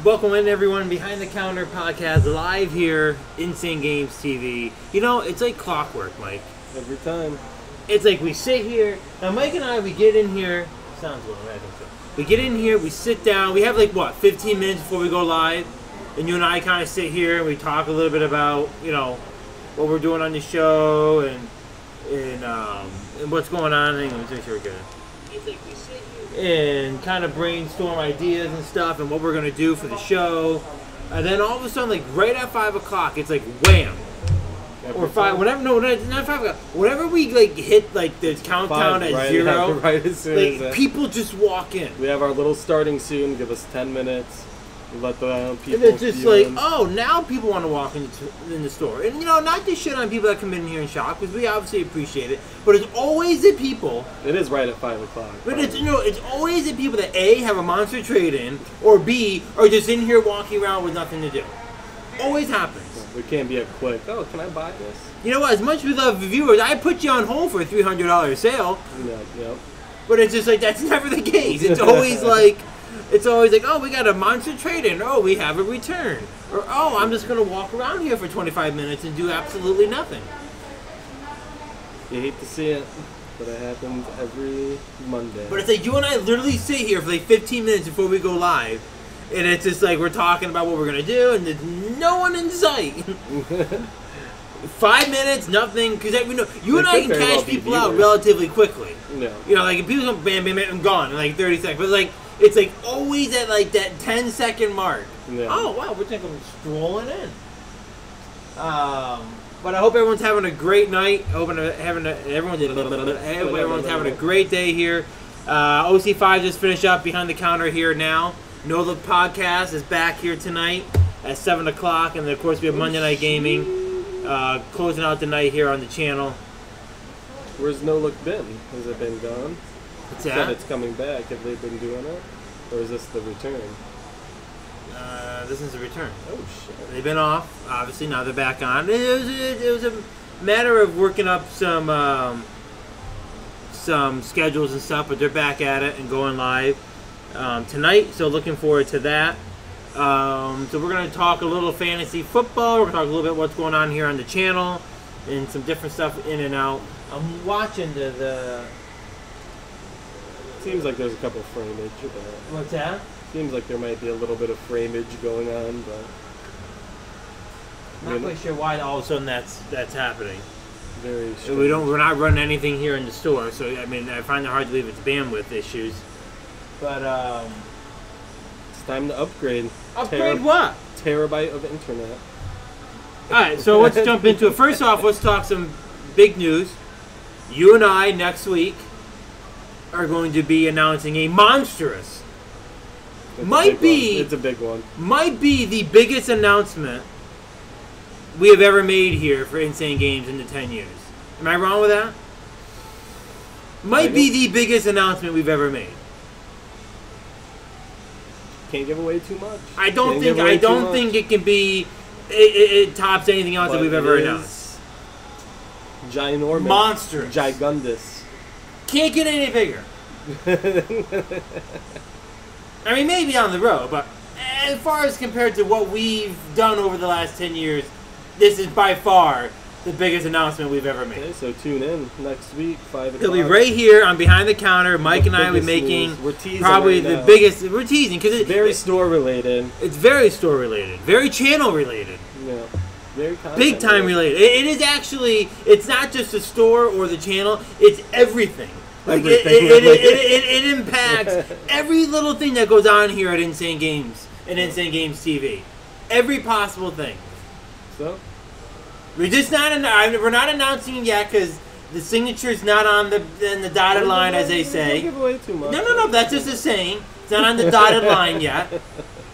Welcome in, everyone. Behind the Counter podcast, live here, Insane Games TV. You know, it's like clockwork, Mike. Every time. It's like we sit here. Now, Mike and I, we get in here. Sounds a little bad, I think so. We get in here, we sit down. We have like, what, 15 minutes before we go live? And you and I kind of sit here and we talk a little bit about, you know, what we're doing on the show and what's going on. Hang on, let's make sure we're good. It's like we sit here and kind of brainstorm ideas and stuff and what we're going to do for the show. And then all of a sudden, like right at 5 o'clock, it's like wham. Or 5, whatever, no, not 5 o'clock. Whenever we like hit like the countdown at 0, right as soon as people just walk in. We have our little starting soon, give us 10 minutes. Let the people. And it's just like, oh, now people want to walk in the store. And, you know, not to shit on people that come in here and shop, because we obviously appreciate it. But it's always the people. It is right at 5 o'clock. But it's, you know, it's always the people that A, have a monster trade-in, or B, are just in here walking around with nothing to do. Always happens. We can't be a quick, oh, can I buy this? You know what? As much as we love viewers, I put you on hold for a $300 sale. Yeah, yep. But it's just like, that's never the case. It's always like... It's always like, oh, we got a monster trade-in. Oh, we have a return. Or, oh, I'm just going to walk around here for 25 minutes and do absolutely nothing. You hate to see it, but it happens every Monday. But it's like, you and I literally sit here for like 15 minutes before we go live. And it's just like, we're talking about what we're going to do, and there's no one in sight. 5 minutes, nothing. Because you know, you and I can cash people out relatively quickly. Yeah. You know, like, if people come, bam, bam, bam, I'm gone in like 30 seconds. But like, it's like always at like that 10-second mark. Yeah. Oh wow, we're thinking strolling in. But I hope everyone's having a great night. Everyone's having a great day here. OC5 just finished up Behind the Counter here now. Know the podcast is back here tonight at 7 o'clock, and then of course we have Monday Night Gaming closing out the night here on the channel. Where's No Look been? Has it been gone? What's Said that? it's coming back. Have they been doing it? Or is this the return? This is the return. Oh, shit. They've been off, obviously. Now they're back on. It was a matter of working up some schedules and stuff, but they're back at it and going live tonight. So looking forward to that. So we're going to talk a little fantasy football. We're going to talk a little bit what's going on here on the channel and some different stuff in and out. I'm watching the Seems like there's a couple of frameage. What's that? Seems like there might be a little bit of frameage going on, but not quite sure why all of a sudden that's happening. Very strange. We're not running anything here in the store, so I mean I find it hard to believe it's bandwidth issues. But it's time to upgrade. Upgrade what? Terabyte of internet. All right, so let's jump into it. First off, let's talk some big news. You and I next week are going to be announcing a monstrous, It's a big one. Might be the biggest announcement we have ever made here for Insane Games in the 10 years. Am I wrong with that? Might be the biggest announcement we've ever made. Can't give away too much. I don't think it can be. It tops anything else that we've ever announced. Ginormous. Monsters. Gigundous. Can't get any bigger. I mean, maybe on the road, but as far as compared to what we've done over the last 10 years, this is by far the biggest announcement we've ever made. Okay, so tune in next week, 5 o'clock. It'll be right here on Behind the Counter. Mike and I will be making probably the biggest. We're teasing because it's very store related. It's very store related, very channel related. Yeah. Very big time related. It is actually. It's not just the store or the channel. It's everything. Like it impacts every little thing that goes on here at Insane Games and Insane Games TV. Every possible thing. So we're just not. We're not announcing it yet because the signature is not on the dotted line, as they say. Don't give away too much. No. That's just a saying. It's not on the dotted line yet.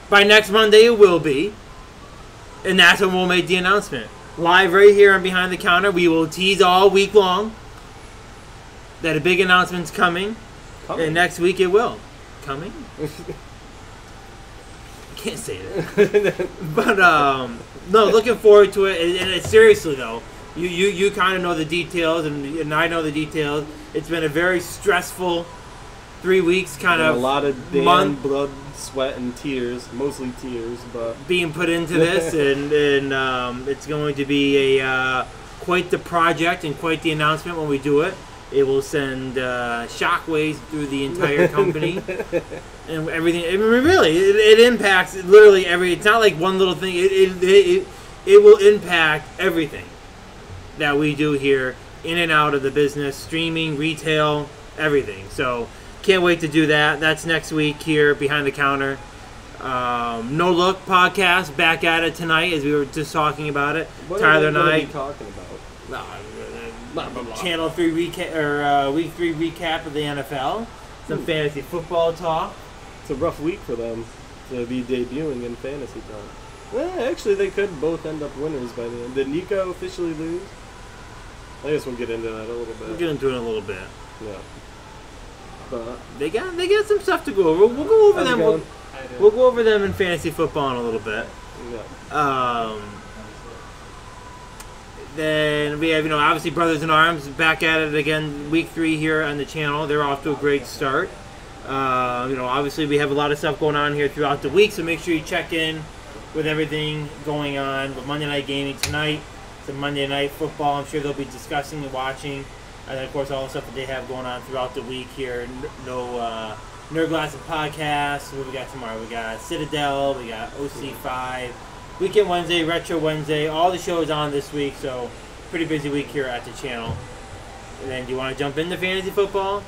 By next Monday, it will be. And that's when we'll make the announcement. Live right here on Behind the Counter. We will tease all week long that a big announcement's coming. And next week it will. Coming? Can't say that. But, no, looking forward to it. And seriously, though, you kind of know the details, and I know the details. It's been a very stressful 3 weeks, kind And of a lot of damn month blood, sweat, and tears. Mostly tears, but being put into this, and it's going to be a quite the project and quite the announcement when we do it. It will send shockwaves through the entire company and everything. I mean, really, it impacts literally every. It's not like one little thing. It will impact everything that we do here, in and out of the business, streaming, retail, everything. So can't wait to do that. That's next week here behind the counter. No Look podcast back at it tonight, as we were just talking about it. what Tyler are and we gonna I. be talking about? Channel 3 recap or Week 3 recap of the NFL. Some fantasy football talk. It's a rough week for them to be debuting in fantasy talk. Well, actually, they could both end up winners by the end. Did Nico officially lose? I guess we'll get into that a little bit. We'll get into it in a little bit. Yeah. But They got some stuff to go over. We'll go over how's it them. going? We'll go over them in fantasy football in a little bit. Yeah. Then we have, obviously Brothers in Arms back at it again, Week 3 here on the channel. They're off to a great start. Obviously we have a lot of stuff going on here throughout the week, so make sure you check in with everything going on with Monday Night Gaming tonight. Some Monday Night Football I'm sure they'll be discussing and watching. And then, of course, all the stuff that they have going on throughout the week here. No Nerd Glass and Podcast. What we got tomorrow? We got Citadel. We got OC5. Weekend Wednesday, Retro Wednesday. All the shows on this week, so pretty busy week here at the channel. And then, do you want to jump into fantasy football?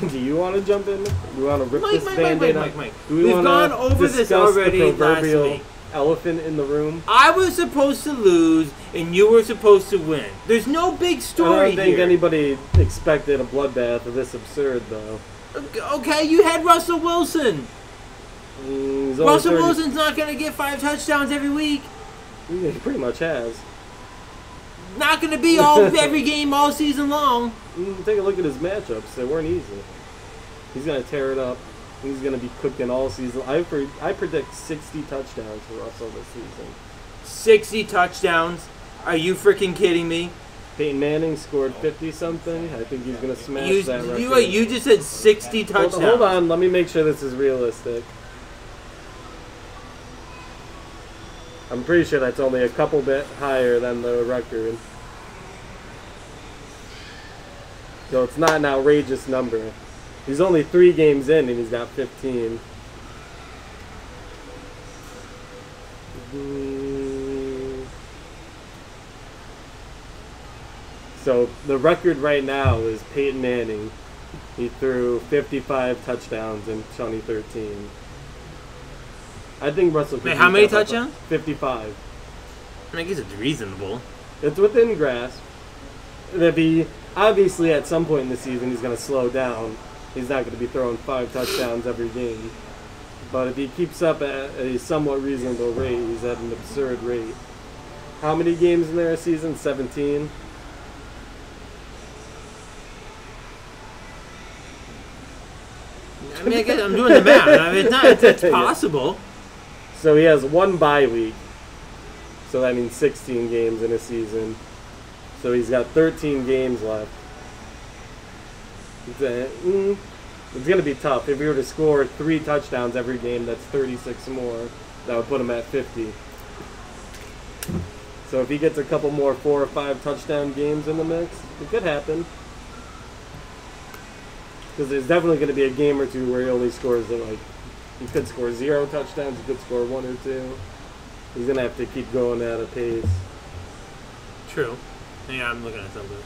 Do you want to jump in? Do you want to rip this Mike, Band-Aid off? Do We've gone over this already the proverbial last week. Elephant in the room. I was supposed to lose, and you were supposed to win. There's no big story I don't think here. anybody expected a bloodbath of this absurd, though. Okay, you had Russell Wilson. He's only Russell 30 Wilson's not going to get 5 touchdowns every week. He pretty much has. Not going to be every game all season long. Take a look at his matchups. They weren't easy. He's going to tear it up. He's going to be cooking all season. I predict 60 touchdowns for Russell this season. 60 touchdowns? Are you freaking kidding me? Peyton Manning scored 50-something. I think he's going to smash that record. You just said 60 touchdowns. Hold on. Let me make sure this is realistic. I'm pretty sure that's only a couple bit higher than the record. So it's not an outrageous number. He's only 3 games in and he's got 15. So the record right now is Peyton Manning. He threw 55 touchdowns in 2013. I think Russell could. Wait, how many touchdowns? 55. I guess it's reasonable. It's within grasp. If he, obviously, at some point in the season, he's going to slow down. He's not going to be throwing 5 touchdowns every game. But if he keeps up at a somewhat reasonable rate, he's at an absurd rate. How many games in there a season? 17? I mean, I guess I'm doing the math. I mean, it's possible. So he has 1 bye week. So that means 16 games in a season. So he's got 13 games left. It's going to be tough. If he were to score 3 touchdowns every game, that's 36 more. That would put him at 50. So if he gets a couple more 4 or 5 touchdown games in the mix, it could happen. Because there's definitely going to be a game or two where he only scores, he could score 0 touchdowns, he could score 1 or 2. He's going to have to keep going at a pace. True. Yeah, I'm looking at something.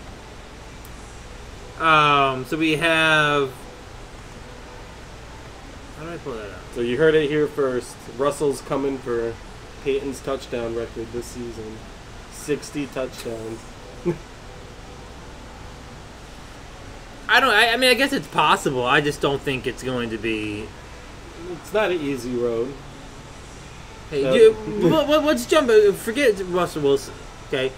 So we have... How do I pull that out? So you heard it here first. Russell's coming for Peyton's touchdown record this season. 60 touchdowns. I mean, I guess it's possible. I just don't think it's going to be... It's not an easy road. Hey, let's jump... Forget Russell Wilson, okay?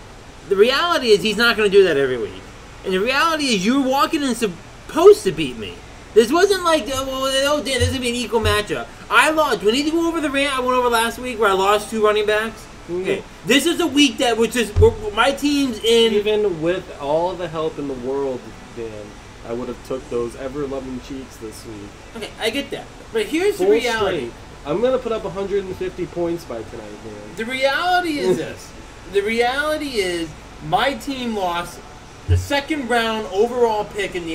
The reality is he's not going to do that every week. And the reality is you're walking in supposed to beat me. This wasn't like, oh, damn, this is going to be an equal matchup. I lost. Do we need to go over the rant I went over last week where I lost 2 running backs? Okay. This is a week that was just... My team's in... Even with all the help in the world, Dan, I would have took those ever-loving cheeks this week. Okay, I get that. But here's Full the reality. strength. I'm going to put up 150 points by tonight, man. The reality is this. The reality is my team lost the second round overall pick in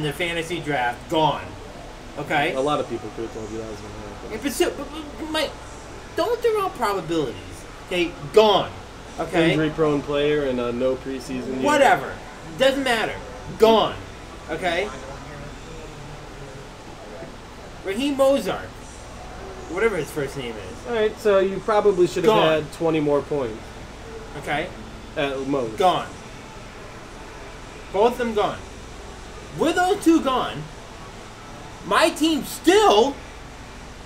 the fantasy draft. Gone. Okay? A lot of people could have told you that was going to happen. But Mike, don't throw out probabilities. Okay? Gone. Okay? Injury-prone player and no preseason year. Whatever. Doesn't matter. Gone. Okay? Raheem Mozart. Whatever his first name is. Alright, so you probably should have Gone. had 20 more points. Okay? At most. Gone. Both of them gone. With those two gone, my team still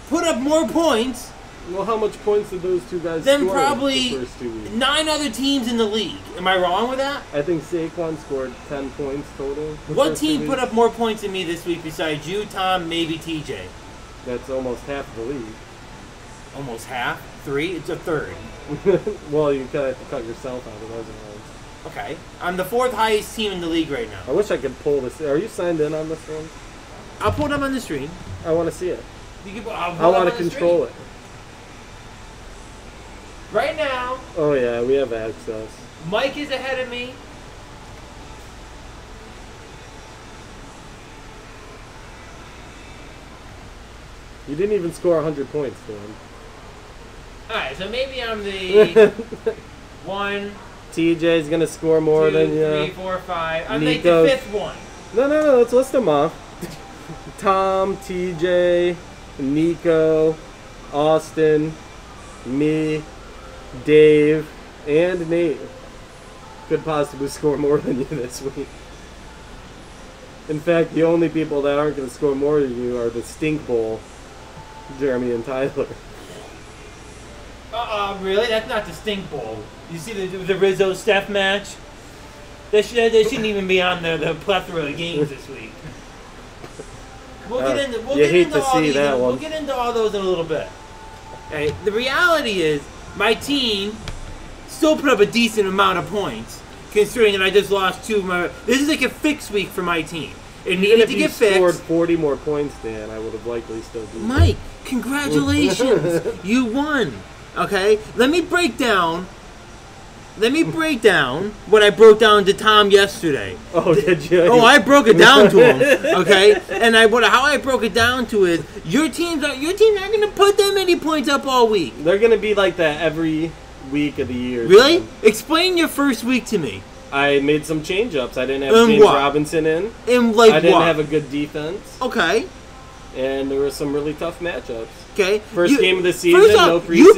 put up more points Well, how much points did those two guys than score probably the first 2 weeks? 9 other teams in the league. Am I wrong with that? I think Saquon scored 10 points total. the What first 2 team put weeks. up more points than me this week besides you, Tom, maybe TJ? That's almost half the league. Almost half? 3? It's a third. Well, you kind of have to cut yourself out of those ones. Okay. I'm the 4th highest team in the league right I now. wish I could pull this. Are you signed in on this one? I'll pull it up on the screen. I want to see it. I'll I pull it want up to on the control screen. it. Right now, Oh, yeah, we have access. Mike is ahead of me. You didn't even score 100 points, Dan. Alright, so maybe I'm the 1, TJ's going to score more 2, than 3, you. 4, 5. I'm like the Nico's- 5th one. No, let's list them off. Tom, TJ, Nico, Austin, me, Dave, and Nate could possibly score more than you this week. In fact, the only people that aren't going to score more than you are the Stink Bowl, Jeremy and Tyler. Really? That's not the Stink Bowl. You see the Rizzo Steph match? They shouldn't even be on the plethora of games this week. We'll get into all those in a little bit. Okay, the reality is, my team still put up a decent amount of points, considering that I just lost 2 more. This is like a fixed week for my team. It Even needed if to you get scored fixed. 40 more points, Dan, I would have likely still beaten you. Mike, congratulations. You won. Okay? Let me break down what I broke down to Tom yesterday. Oh, did you? Oh, I broke it down to him. Okay? And how I broke it down to is your team's not going to put that many points up all week. They're going to be like that every week of the year. Really? Dan. Explain your first week to me. I made some change-ups. I didn't have And James what? Robinson in. And like I didn't what? have a good defense. Okay. And there were some really tough matchups. Okay. First game of the season, first no off, preseason. you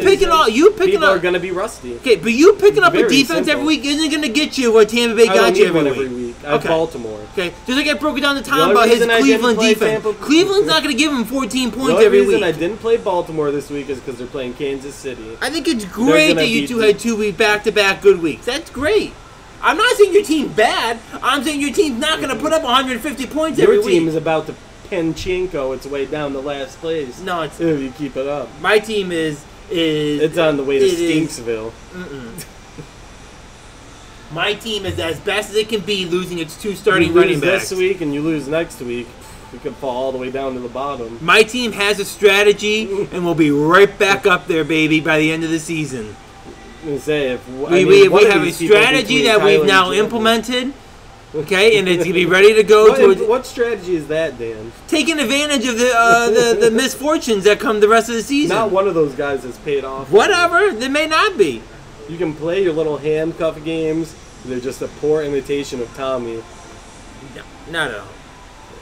picking People up. are going to be rusty. Okay, but you picking up a Very defense simple. every week isn't going to get you what Tampa Bay I don't got you need one every every week. week. I have Okay. Baltimore. Okay, just like I broke it down to The Tom only about his reason I didn't Cleveland play defense. Tampa- Cleveland's not going to give him 14 The points only every reason week. I didn't play Baltimore this week is because they're playing Kansas City. I think it's great gonna that you beat two the- had 2 week back-to-back good weeks. That's great. I'm not saying your team's bad. I'm saying your team's not going to put up 150 points every Your team week. is about to Penchenko its way down to last place. No, it's If you keep it up. my team is It's on the way to it is- Stinksville. My team is as best as it can be, losing its 2 You starting lose running backs. this week and you lose next week, you could fall all the way down to the bottom. My team has a strategy, and we'll be right back up there, baby, by the end of the season. I'm gonna say We have a strategy that we've now implemented, okay, and it's gonna be ready to go What strategy is that, Dan? taking advantage of the misfortunes that come the rest of the season. Not one of those guys has paid off. Whatever, they may not be. You can play your little handcuff games. They're just a poor imitation of Tommy, No, not at all.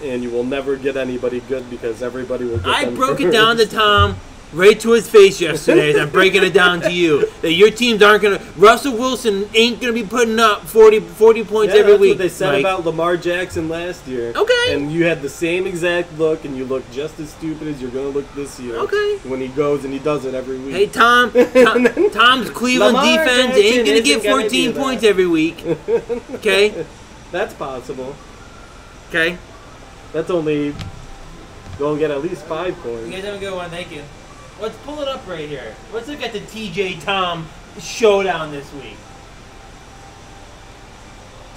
and you will never get anybody good because everybody will get I them broke it first. down to Tom right to his face yesterday as I'm breaking it down to you. That your teams aren't going to... Russell Wilson ain't going to be putting up 40 points Yeah, every that's week, what they said Mike. about Lamar Jackson last year. Okay. And you had the same exact look, and you look just as stupid as you're going to look this year. Okay. When he goes and he does it every week. Hey, Tom's Cleveland Lamar defense Jackson ain't going to get isn't gonna 14 do that. points every week. Okay? That's possible. Okay? That's only... They'll get at least 5 points. You guys have a good one. Thank you. Let's pull it up right here. Let's look at the TJ Tom showdown this week.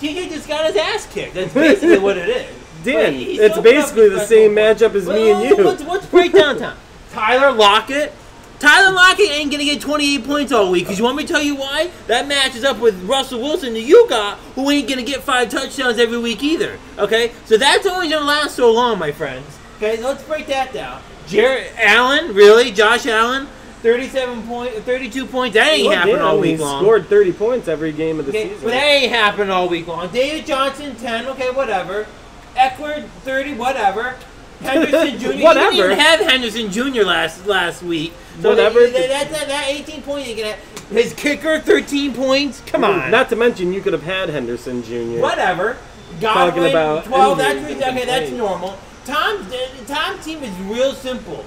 TJ just got his ass kicked. That's basically what it is. Dan, He's it's so basically the same matchup as me and you. Let's break down time. Tyler Lockett. Tyler Lockett ain't going to get 28 points all week. Because you want me to tell you why? That matches up with Russell Wilson that you got, who ain't going to get 5 touchdowns every week either. Okay? So that's only going to last so long, my friends. Okay, so let's break that down. Jared Allen, really? Josh Allen? 32 points. That ain't happening all week long. He scored 30 points every game of the season. But that ain't happening all week long. David Johnson, 10. Okay, whatever. Eckler, 30. Whatever. Henderson Jr. Whatever. You didn't even have Henderson Jr. last week. So whatever. That 18 points you can have. His kicker, 13 points. Come on. Not to mention, you could have had Henderson Jr. Whatever. Talking about 12. That's normal. Tom's team is real simple.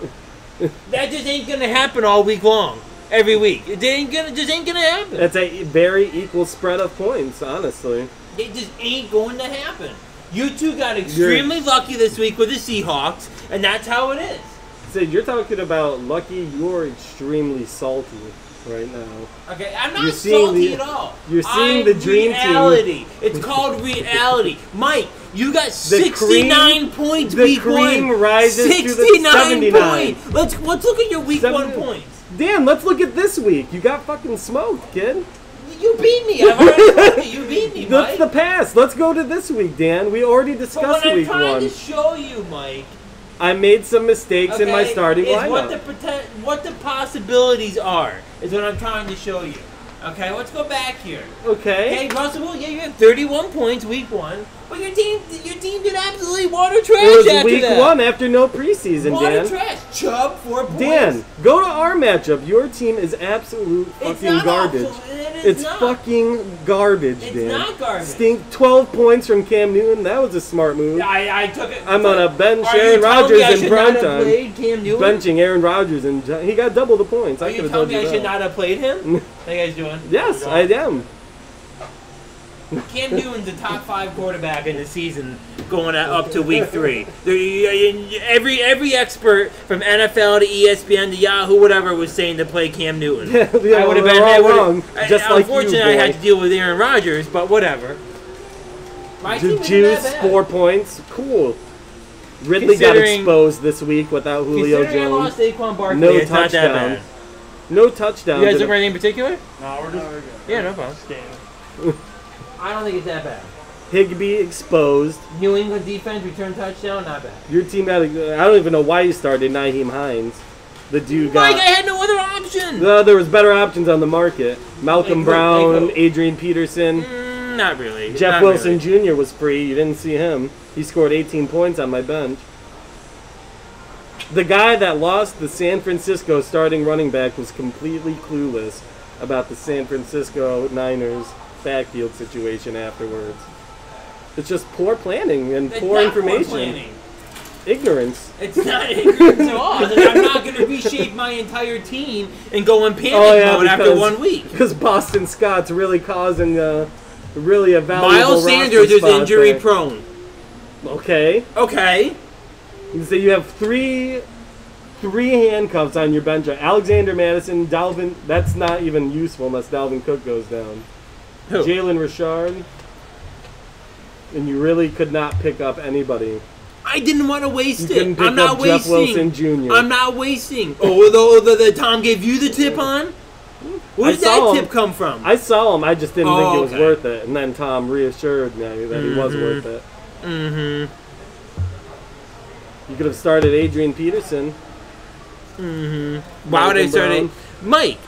That just ain't gonna happen all week long. Every week, it just ain't gonna happen. It's a very equal spread of points, honestly. It just ain't going to happen. You two got extremely lucky this week with the Seahawks, and that's how it is. So you're talking about lucky. You're extremely salty right now. Okay, I'm not salty at all. You're seeing the dream reality. team. It's called reality. Mike, you got 69 points week one. The cream rises to the 79 points. Let's look at your week 1 points. Dan, let's look at this week. You got fucking smoked, kid. You beat me. I've already told you. You beat me, Mike. That's the past. Let's go to this week, Dan. We already discussed week 1. What I'm trying to show you, Mike. I made some mistakes in my starting lineup. What the possibilities are is what I'm trying to show you. Okay, let's go back here. Okay. Okay, Russell, yeah, you had 31 points week 1, but your team did absolutely water trash. It was after week that. 1 after no preseason, water Dan. trash. Chubb, 4 points. Dan, go to our matchup. Your team is absolute fucking garbage. It's fucking garbage, Dan. It's not garbage. Stink 12 points from Cam Newton. That was a smart move. I took it. I'm on a bench Aaron Rodgers in prime time. Benching Aaron Rodgers, and he got double the points. Are you telling me I should not have played him? How you guys doing? Yes, I am. Cam Newton's the top 5 quarterback in the season going up to week 3. Every expert from NFL to ESPN to Yahoo, whatever, was saying to play Cam Newton. I would have been wrong. Just like you, unfortunately, I had to deal with Aaron Rodgers, but whatever. My team Juice, 4 points. Cool. Ridley got exposed this week without Julio Jones. I lost Saquon Barkley, no it's touchdowns. Not that bad. No touchdowns. You guys look for anything in particular? No, we're just yeah, no problem. I don't think it's that bad. Higbee exposed. New England defense return touchdown, not bad. Your team had I don't even know why you started Nyheim Hines. The dude got. Mike, I had no other option. No, there was better options on the market. Malcolm Brown, Adrian Peterson. Not really. Jeff Wilson Jr. was free. You didn't see him. He scored 18 points on my bench. The guy that lost the San Francisco starting running back was completely clueless about the San Francisco Niners backfield situation afterwards. It's just poor planning and poor information. Poor planning. Ignorance. It's not ignorance at all. I'm not going to reshape my entire team and go in panic mode after 1 week. Because Boston Scott's really causing really a valuable Miles Sanders is injury prone. Okay. Okay. So you have three handcuffs on your bench. Alexander Madison, Dalvin. That's not even useful unless Dalvin Cook goes down. Who? Jalen Richard. And you really could not pick up anybody. I didn't want to waste you it. I'm not wasting. Jeff Wilson Jr. I'm not wasting. Oh, the Tom gave you the tip on? Where did that tip come from? I saw him. I just didn't think it was worth it. And then Tom reassured me that he was worth it. Mm-hmm. You could have started Adrian Peterson. Mm-hmm. Why would I start Mike,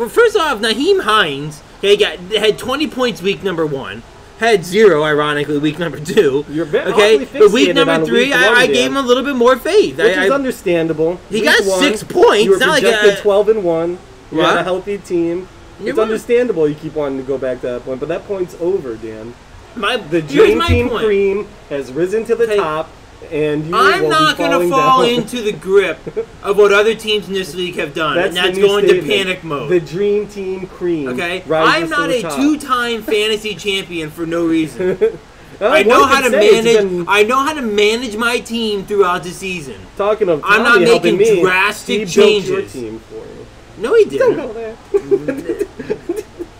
first off, Nyheim Hines had 20 points week number 1. Had 0, ironically, week number 2. You're okay, but week number 3, I gave him a little bit more faith. Which is understandable. He got 6 points. You were not projected 12-1. You what? had a healthy team. It's understandable you keep wanting to go back to that point, but that point's over, Dan. The dream team cream has risen to the top, and I'm not going to fall into the grip of what other teams in this league have done, and that's going to panic mode. The dream team cream. Okay, I'm not a 2-time fantasy champion for no reason. I know how to manage. I know how to manage my team throughout the season. Talking of, I'm not making drastic changes. Your team for you. No, he didn't. Don't go there.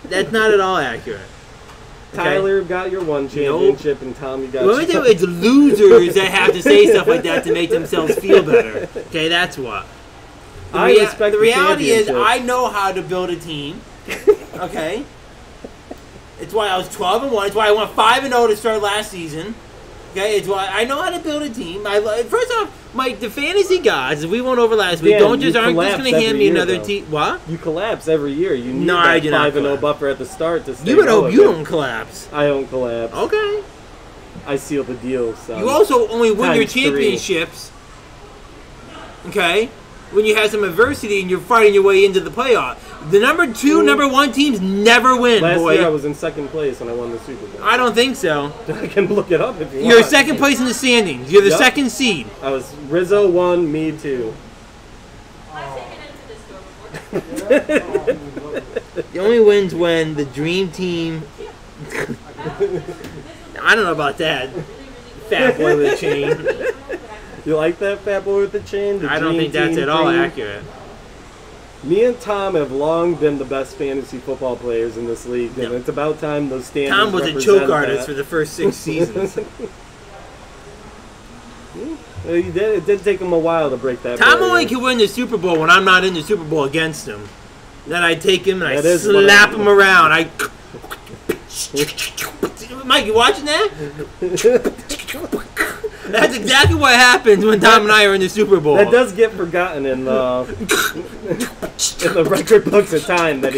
That's not at all accurate. Tyler got your one championship, and Tom, you got. Let me tell you, it's losers that have to say stuff like that to make themselves feel better. Okay, that's what. The reality is, I know how to build a team. Okay. It's why I was 12-1. It's why I went 5-0 to start last season. Okay, it's why I know how to build a team. First off, Mike, the fantasy gods, if we went over last week, aren't just going to hand me another team. What? You collapse every year. You need that 5-0 buffer at the start to stay. You would hope you don't collapse. I don't collapse. Okay. I seal the deal. So. You also only win your championships. Okay. When you have some adversity and you're fighting your way into the playoff. The number 2, number 1 teams never win, Last boy. year I was in second place when I won the Super Bowl. I don't think so. I can look it up if you want. You're second place in the standings. You're the second seed. I was Rizzo 1, me 2. The only wins when the dream team... I don't know about that. Fat boy with a chain. You like that fat boy with the chain? I don't think that's at all accurate. Me and Tom have long been the best fantasy football players in this league, and it's about time those standings Tom was a choke artist for the first 6 seasons. It did take him a while to break that. Tom only can win the Super Bowl when I'm not in the Super Bowl against him. Then I take him and I slap him around. Mike, you watching that? That's exactly what happens when Tom and I are in the Super Bowl. That does get forgotten in the record books of time that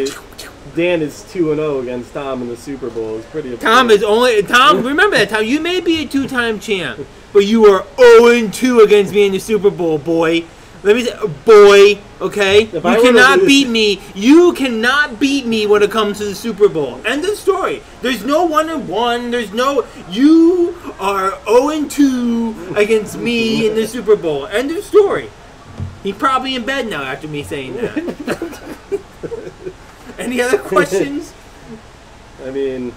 Dan is 2-0 against Tom in the Super Bowl. It's pretty. Tom is only Tom. Remember that, Tom. You may be a 2-time champ, but you are 0-2 against me in the Super Bowl, boy. Let me say, boy. Okay, you cannot beat me. You cannot beat me when it comes to the Super Bowl. End of story. There's no 1-1. There's no. You are 0-2 against me in the Super Bowl. End of story. He's probably in bed now after me saying that. Any other questions? I mean,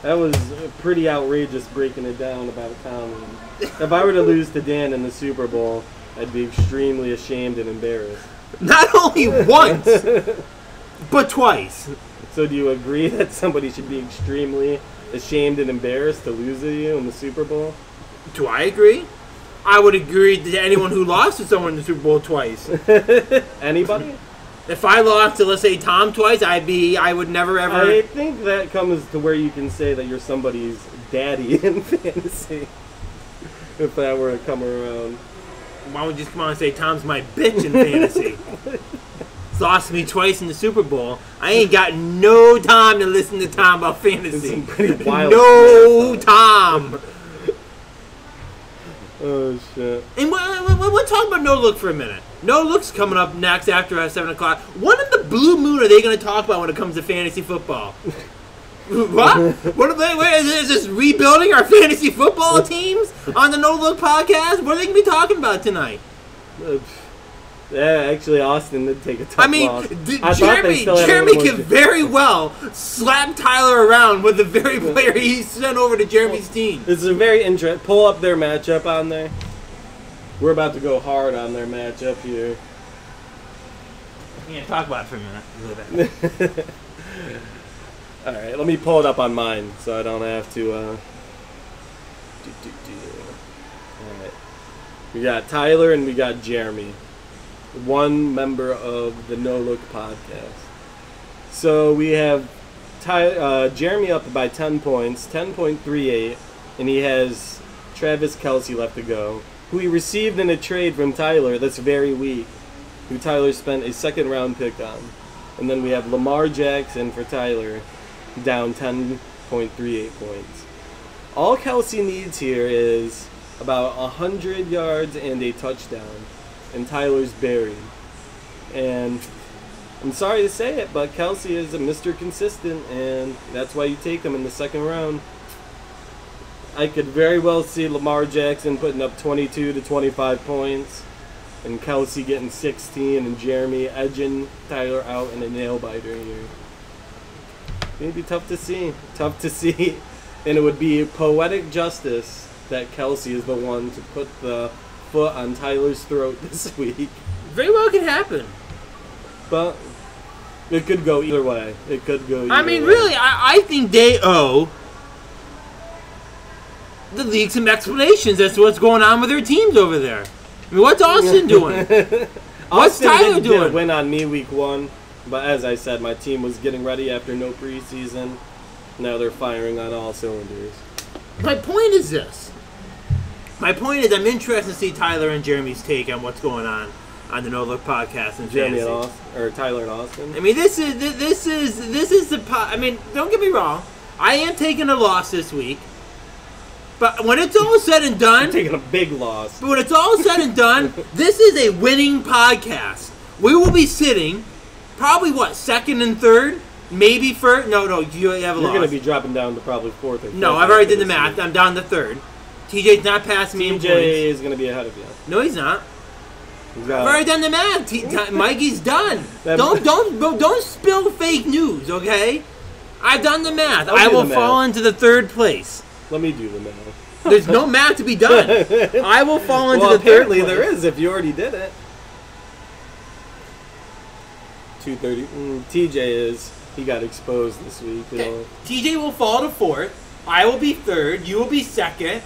that was pretty outrageous breaking it down about Tom. If I were to lose to Dan in the Super Bowl, I'd be extremely ashamed and embarrassed. Not only once, but twice. So do you agree that somebody should be extremely ashamed and embarrassed to lose to you in the Super Bowl? Do I agree? I would agree to anyone who lost to someone in the Super Bowl twice. Anybody? If I lost to, let's say, Tom twice, I would never ever... I think that comes to where you can say that you're somebody's daddy in fantasy. If that were to come around. Why would you just come on and say Tom's my bitch in fantasy? He's lost to me twice in the Super Bowl. I ain't got no time to listen to Tom about fantasy. Pretty wild no Tom. Oh, shit. And we'll talk about No Look for a minute. No Look's coming up next after 7 o'clock. What in the blue moon are they going to talk about when it comes to fantasy football? What? What are they? Is this rebuilding our fantasy football teams on the No Look podcast? What are they going to be talking about tonight? Yeah, actually, Austin did take a tough loss. Jeremy can very well slap Tyler around with the very player he sent over to Jeremy's team. This is a very interesting. Pull up their matchup on there. We're about to go hard on their matchup here. Yeah, talk about it for a minute. All right, let me pull it up on mine so I don't have to. All right, we got Tyler and we got Jeremy. One member of the No Look podcast. So we have Jeremy up by 10 points, 10.38, and he has Travis Kelce left to go, who he received in a trade from Tyler this very week, who Tyler spent a second-round pick on. And then we have Lamar Jackson for Tyler, down 10.38 points. All Kelce needs here is about 100 yards and a touchdown. And Tyler's buried. And I'm sorry to say it, but Kelce is a Mr. Consistent, and that's why you take him in the second round. I could very well see Lamar Jackson putting up 22 to 25 points, and Kelce getting 16, and Jeremy edging Tyler out in a nail-biter here. It'd be tough to see. Tough to see. And it would be poetic justice that Kelce is the one to put the foot on Tyler's throat this week. Very well can happen. But It could go either way. It could go either I mean, way. really, I think they owe the league some explanations as to what's going on with their teams over there. I mean, what's Austin doing? What's Austin Tyler didn't get a doing? win on me week 1, but as I said, my team was getting ready after no preseason. Now they're firing on all cylinders. My point is this. My point is I'm interested to see Tyler and Jeremy's take on what's going on the No Look podcast and Jeremy and fantasy. Austin, or Tyler and Austin. I mean, this is the I mean, don't get me wrong. I am taking a loss this week. But when it's all said and done, I'm taking a big loss. But when it's all said and done, this is a winning podcast. We will be sitting probably, second and third? Maybe first? No, you have a loss. You're going to be dropping down to probably fourth or fifth. No, I've already did the math. I'm down to third. TJ's not passing me in points. TJ is going to be ahead of you. No, he's not. I've already done the math. Mikey's done. Don't spill fake news, okay? I've done the math. I will fall into the third place. Let me do the math. There's no math to be done. I will fall into the third place. Apparently there is if you already did it. 230. TJ is. He got exposed this week. Okay. TJ will fall to fourth. I will be third. You will be second.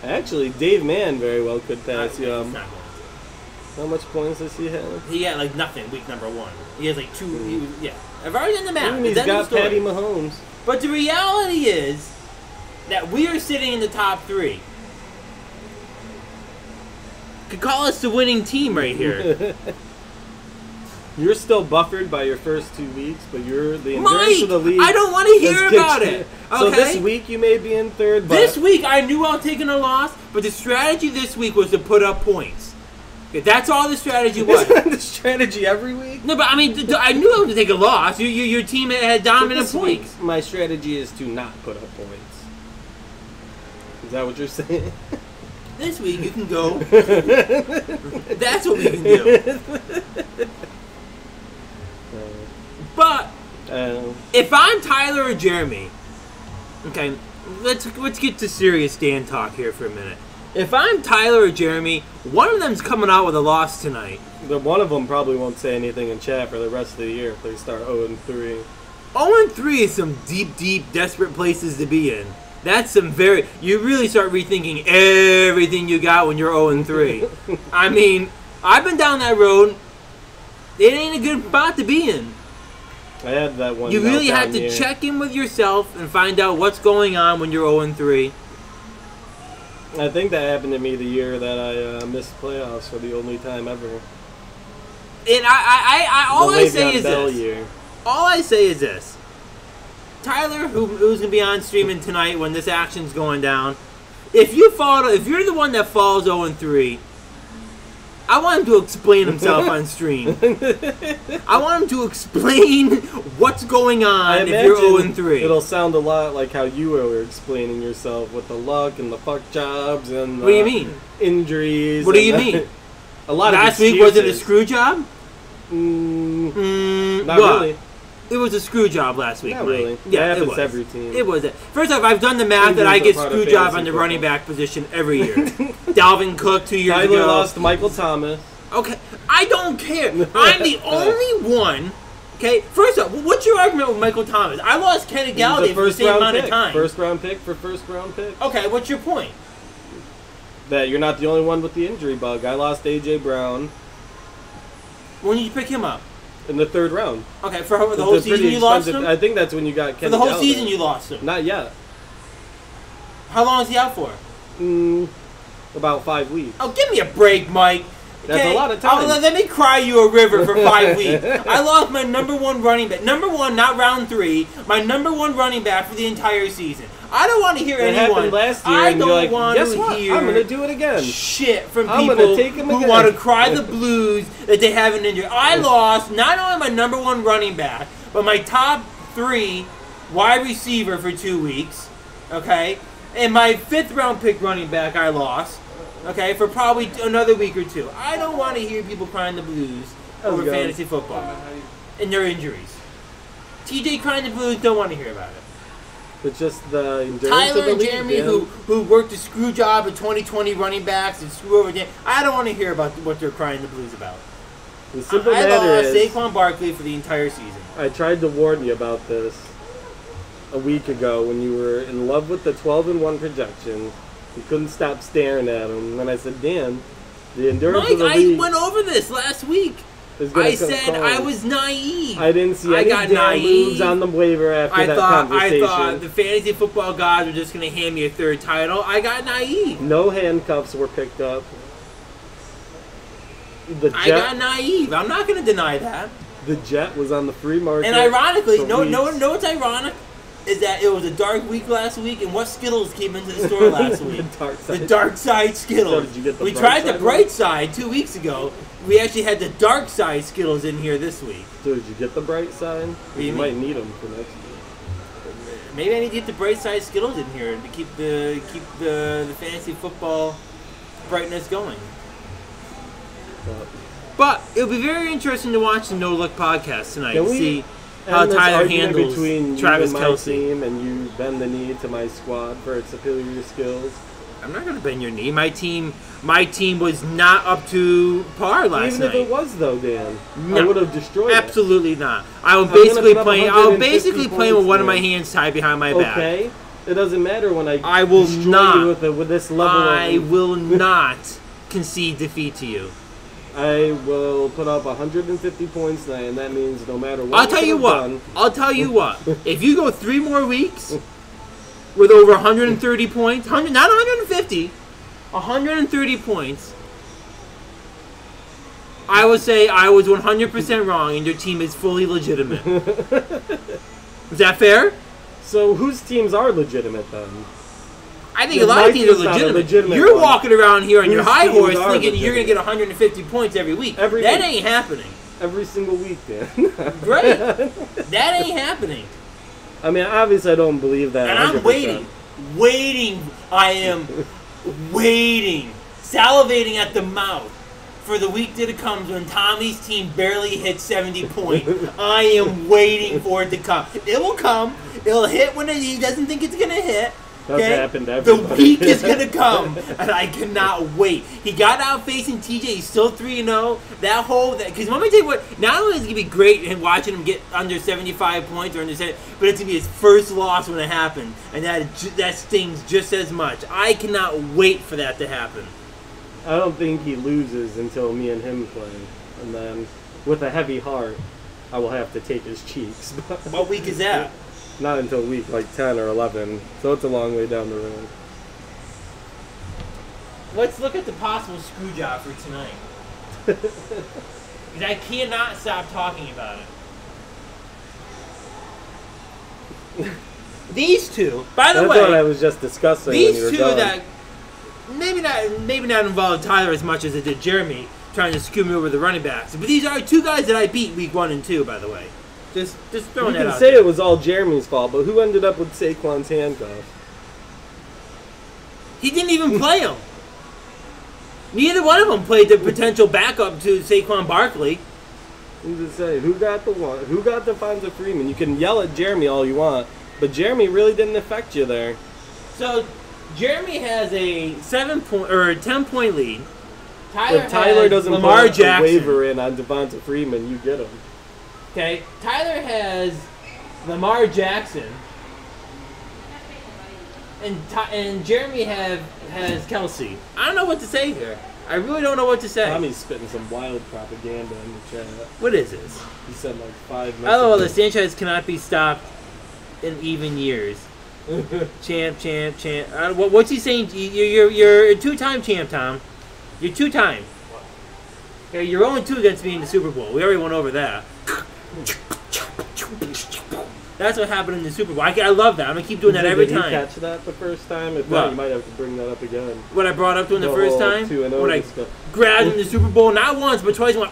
Actually, Dave Mann very well could pass you. He's not going to. How much points does he have? He got like nothing week number 1. He has like 2. Yeah. I've already done the math. He's got Patty Mahomes. But the reality is that we are sitting in the top 3. Could call us the winning team right here. You're still buffered by your first 2 weeks, but you're the endurance of the league. I don't want to hear about it. Okay? So this week you may be in third. But this week I knew I was taking a loss, but the strategy this week was to put up points. Okay, that's all the strategy was. Isn't that the strategy every week? No, but I mean, I knew I was to take a loss. Your team had dominant this points. Week, my strategy is to not put up points. Is that what you're saying? This week you can go. That's what we can do. But if I'm Tyler or Jeremy, okay, let's get to serious Dan talk here for a minute. If I'm Tyler or Jeremy, one of them's coming out with a loss tonight. One of them probably won't say anything in chat for the rest of the year if they start 0-3. 0-3 is some deep, desperate places to be in. That's some very... You really start rethinking everything you got when you're 0-3. I mean, I've been down that road. It ain't a good spot to be in. I had that one. You really have to check in with yourself and find out what's going on when you're 0-3. I think that happened to me the year that I missed playoffs for the only time ever. And all I say is this. Year. All I say is this. Tyler, who's going to be on streaming tonight when this action's going down, if you're the one that falls 0-3, I want him to explain himself on stream. I want him to explain what's going on if you're 0-3. It'll sound a lot like how you were explaining yourself with the luck and the fuck jobs and what do you mean? Injuries. What do you mean? A lot Last of week was it a screw job? Not what? really. It was a screw job last week, Not Mike. really. Yeah, it it happens was. every team. It was. First off, I've done the math that I get screw job on the running back position every year. Dalvin Cook 2 years ago. Tyler lost to Michael Thomas. Okay, I don't care. I'm the only one. Okay, first off, what's your argument with Michael Thomas? I lost Kenny Galladay for the same amount of time. First round pick for first round pick. Okay, what's your point? That you're not the only one with the injury bug. I lost A.J. Brown. When did you pick him up? In the third round. Okay, for the whole season you lost him? I think that's when you got Kenny For the whole Galladay. season you lost him? Not yet. How long is he out for? About 5 weeks. Oh, give me a break, Mike. That's a lot of time. Let me cry you a river for 5 weeks. I lost my number 1 running back. Number 1, not round 3. My number 1 running back for the entire season. I don't want to hear anyone. Happened last year, I don't want guess to what? hear. I'm going to do it again. Shit from I'm people take him who again. want to cry the blues that they have an injury. I lost not only my number 1 running back, but my top 3 wide receiver for 2 weeks. Okay, and my 5th round pick running back I lost. Okay, for probably another week or 2. I don't want to hear people crying the blues over fantasy football and their injuries. TJ crying the blues, don't want to hear about it. It's just the endurance Tyler of the and league, Jeremy, man. who worked a screw job at 2020 running backs and screw over. I don't want to hear about what they're crying the blues about. The simple I matter lost is, Saquon Barkley for the entire season. I tried to warn you about this a week ago when you were in love with the 12-1 projection. You couldn't stop staring at them. And I said, Dan, the endurance Mike, of the I league went over this last week. I said I was naive. I didn't see any damn moves on the waiver after that conversation. I thought the fantasy football gods were just going to hand me a third title. I got naive. No handcuffs were picked up. I got naive. I'm not going to deny that. The Jet was on the free market. And ironically, no, what's ironic is that it was a dark week last week, and what Skittles came into the store last week? The dark side Skittles. So did you get the we tried the bright side 2 weeks ago. We actually had the dark side Skittles in here this week. So did you get the bright side? You might need them for next week. Maybe I need to get the bright side Skittles in here to keep the fantasy football brightness going. But it'll be very interesting to watch the No Look podcast tonight and see how Tyler handles Travis Kelce. Team and you bend the knee to my squad for its superior skills. I'm not going to bend your knee. My team was not up to par last night. Even if it was, though, Dan, no, I would have destroyed it. Absolutely not. I was basically playing with one of my hands tied behind my back. Okay, it doesn't matter when I will not you with this level. I will not concede defeat to you. I will put up 150 points tonight, and that means no matter what. I'll tell you what. If you go 3 more weeks with over 130 points, not 150, 130 points, I would say I was 100% wrong, and your team is fully legitimate. Is that fair? So whose teams are legitimate then? I think a lot of teams are legitimate. You're walking around here on your high horse thinking you're going to get 150 points every week. That ain't happening. Every single week, Dan. Right. That ain't happening. I mean, obviously I don't believe that. And I'm waiting. I am waiting, salivating at the mouth for the week that it comes when Tommy's team barely hits 70 points. I am waiting for it to come. It will come. It'll hit when he doesn't think it's going to hit. That's happened to everybody. The week is going to come, and I cannot wait. He got out facing TJ. He's still 3-0. Because let me tell you what, not only is it going to be great in watching him get under 75 points or under 70, but it's going to be his first loss when it happens, and that stings just as much. I cannot wait for that to happen. I don't think he loses until me and him play, and then with a heavy heart, I will have to take his cheeks. What week is that? Not until week like 10 or 11, so it's a long way down the road. Let's look at the possible screw job for tonight. Because I cannot stop talking about it. These two, by the way, that's what I was just discussing. These when you were two done. that maybe not involved Tyler as much as it did Jeremy trying to screw me over the running backs. But these are 2 guys that I beat week 1 and 2, by the way. Just throwing that out. You can say it was all Jeremy's fault, but who ended up with Saquon's handcuff? He didn't even play him. Neither one of them played the potential backup to Saquon Barkley. I'm just saying, who got Devonta Freeman? You can yell at Jeremy all you want, but Jeremy really didn't affect you there. So Jeremy has a 10-point lead. If Tyler doesn't Lamar put Jackson. a waiver in on Devonta Freeman, you get him. Okay, Tyler has Lamar Jackson, and Jeremy has Kelce. I don't know what to say here. I really don't know what to say. Tommy's spitting some wild propaganda in the chat. What is this? He said like 5 minutes. Oh, the Sanchez cannot be stopped in even years. Champ. What's he saying? You're a 2-time champ, Tom. You're 2-time. Okay, you're 0-2 against me in the Super Bowl. We already went over that. That's what happened in the Super Bowl. I love that. I'm going to keep doing that every time. Did you catch that the first time? If not, you might have to bring that up again. What I brought up to him the first time? 2-0 When I grabbed him in the Super Bowl, not once, but twice, went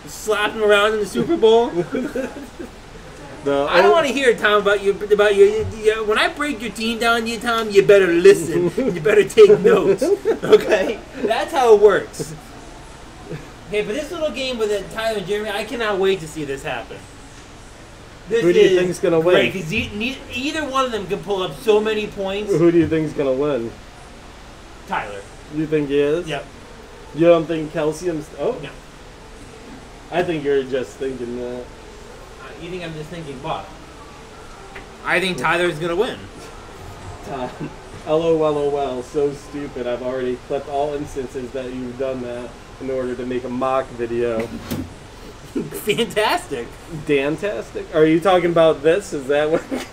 slapped him around in the Super Bowl. I don't want to hear, Tom, about your. When I break your team down to you, Tom, you better listen. You better take notes. Okay? That's how it works. Okay, but this little game with Tyler and Jeremy, I cannot wait to see this happen. Who do you think's going to win? Because either one of them can pull up so many points. Who do you think's going to win? Tyler. You think he is? Yep. You don't think Calcium's... Oh. No. I think you're just thinking that. You think I'm just thinking what? I think Tyler's going to win. LOL, so stupid. I've already clipped all instances that you've done that in order to make a mock video. Fantastic. Dantastic? Are you talking about this? Is that what the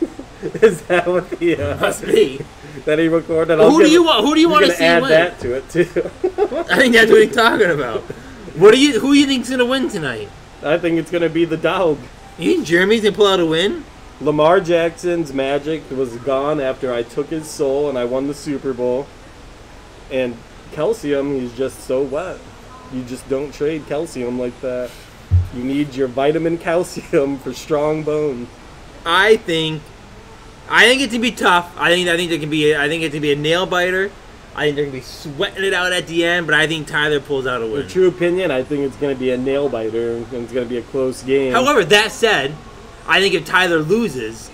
Must be that he recorded? Who do you want to see add win? that to it too. I think that's what he's talking about. Who do you think's gonna win tonight? I think it's gonna be the dog. You think Jeremy's gonna pull out a win? Lamar Jackson's magic was gone after I took his soul and I won the Super Bowl. And Calcium, he's just so wet. You just don't trade Calcium like that. You need your vitamin calcium for strong bones. I think it's gonna be tough. I think it's gonna be a nail biter. I think they're gonna be sweating it out at the end, but I think Tyler pulls out a win. In true opinion, I think it's gonna be a nail biter and it's gonna be a close game. However, that said, I think if Tyler loses,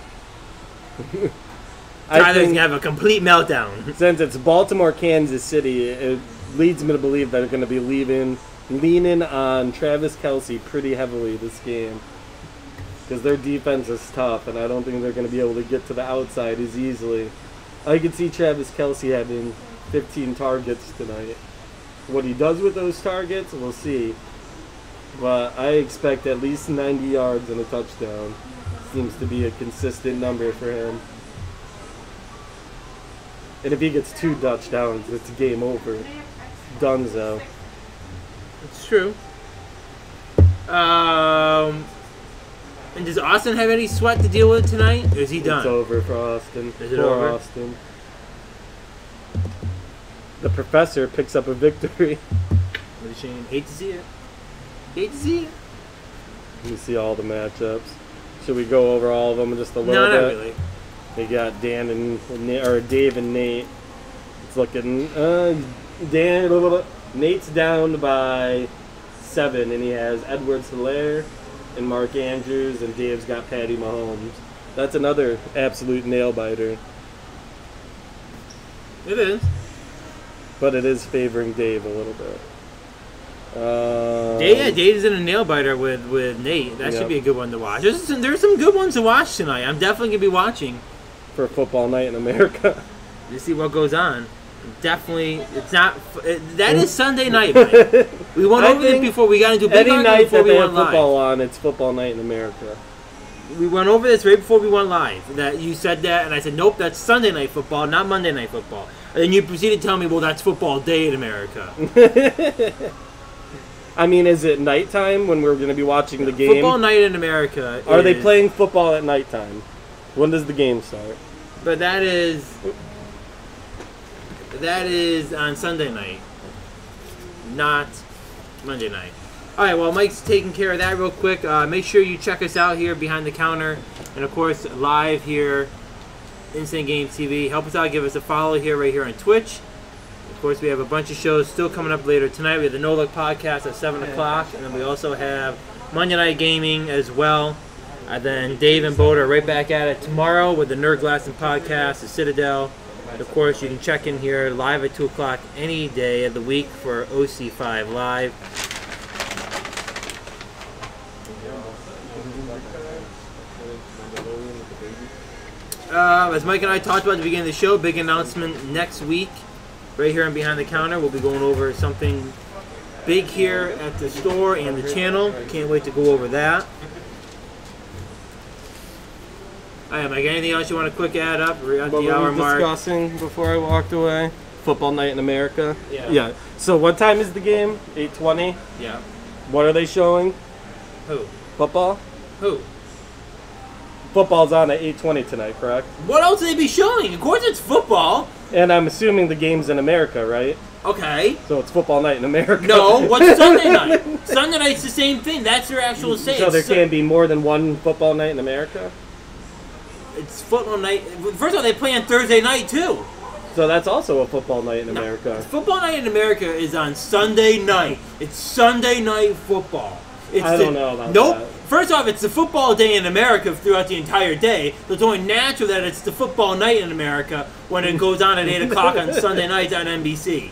Tyler's gonna have a complete meltdown. Since it's Baltimore, Kansas City, it leads me to believe that they're gonna be leaning on Travis Kelce pretty heavily this game. Because their defense is tough, and I don't think they're going to be able to get to the outside as easily. I could see Travis Kelce having 15 targets tonight. What he does with those targets, we'll see. But I expect at least 90 yards and a touchdown. Seems to be a consistent number for him. And if he gets 2 touchdowns, it's game over. Dunzo. It's true. And does Austin have any sweat to deal with tonight? Or is he done? It's over for Austin. Is it over? Austin. The professor picks up a victory. What a shame. Hate to see it. Hate to see it. Let me see all the matchups. Should we go over all of them just a little No, bit? not really. We got Dan or Dave and Nate. It's looking Nate's down by 7, and he has Edwards-Helaire and Mark Andrews, and Dave's got Patty Mahomes. That's another absolute nail-biter. It is. But it is favoring Dave a little bit. Dave's in a nail-biter with Nate. That should be a good one to watch. There's some good ones to watch tonight. I'm definitely going to be watching. For Football Night in America. To see what goes on. Definitely, it's not. That is Sunday night, Mike. We went over this before. We got into a big argument before we went live. Football on, it's Football Night in America. We went over this right before we went live. That you said that, and I said, nope, that's Sunday night football, not Monday night football. And then you proceeded to tell me, well, that's football day in America. I mean, is it nighttime when we're going to be watching the game? Football night in America. Are they playing football at nighttime? When does the game start? But that is on Sunday night, not Monday night. All right, well, Mike's taking care of that real quick. Make sure you check us out here behind the counter, and of course live here, Instant Game TV. Help us out, give us a follow right here on Twitch. Of course, we have a bunch of shows still coming up later tonight. We have the No Look podcast at 7 o'clock, and then we also have Monday Night Gaming as well. And then Dave and Boda are right back at it tomorrow with the Nerd Glassing podcast, the Citadel. And of course, you can check in here live at 2 o'clock any day of the week for OC5 Live. As Mike and I talked about at the beginning of the show, big announcement next week. Right here on Behind the Counter, we'll be going over something big here at the store and the channel. Can't wait to go over that. All right, Mike, anything else you want to quick add up? We're at the hour mark. Discussing before I walked away. Football Night in America. Yeah. So what time is the game? 8:20. Yeah. What are they showing? Who? Football. Who? Football's on at 8:20 tonight, correct? What else would they be showing? Of course, it's football. And I'm assuming the game's in America, right? Okay. So it's Football Night in America. No, what's Sunday night? Sunday night's the same thing. That's their actual say. So there can't be more than one Football Night in America? It's football night. First of all, they play on Thursday night, too. So that's also a Football Night in America. Football Night in America is on Sunday night. It's Sunday night football. I don't know about that. First off, it's the football day in America throughout the entire day. So it's only natural that it's the football night in America when it goes on at 8 o'clock on Sunday nights on NBC.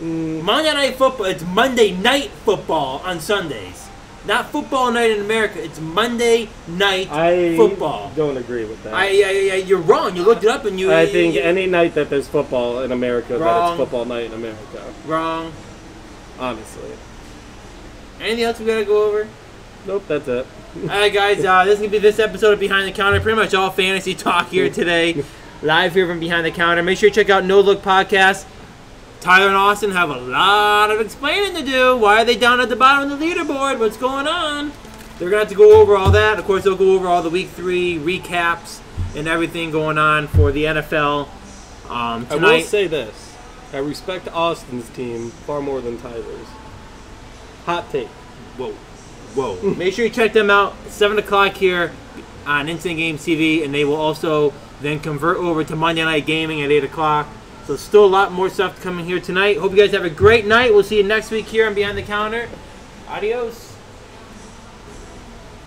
Monday Night Football, it's Monday Night Football on Sundays. Not football night in America, it's Monday Night Football. I don't agree with that. You're wrong. You looked it up and you... I think any night that there's football in America, that it's football night in America. Wrong. Honestly. Anything else we gotta go over? Nope, that's it. Alright guys, this is going to be this episode of Behind the Counter. Pretty much all fantasy talk here today. Live here from Behind the Counter. Make sure you check out No Look Podcast. Tyler and Austin have a lot of explaining to do. Why are they down at the bottom of the leaderboard? What's going on? They're going to have to go over all that. Of course, they'll go over all the Week 3 recaps and everything going on for the NFL tonight. I will say this. I respect Austin's team far more than Tyler's. Hot take. Whoa. Make sure you check them out. 7 o'clock here on Instant Games TV, and they will also then convert over to Monday Night Gaming at 8 o'clock. So still a lot more stuff coming here tonight. Hope you guys have a great night. We'll see you next week here on Behind the Counter. Adios.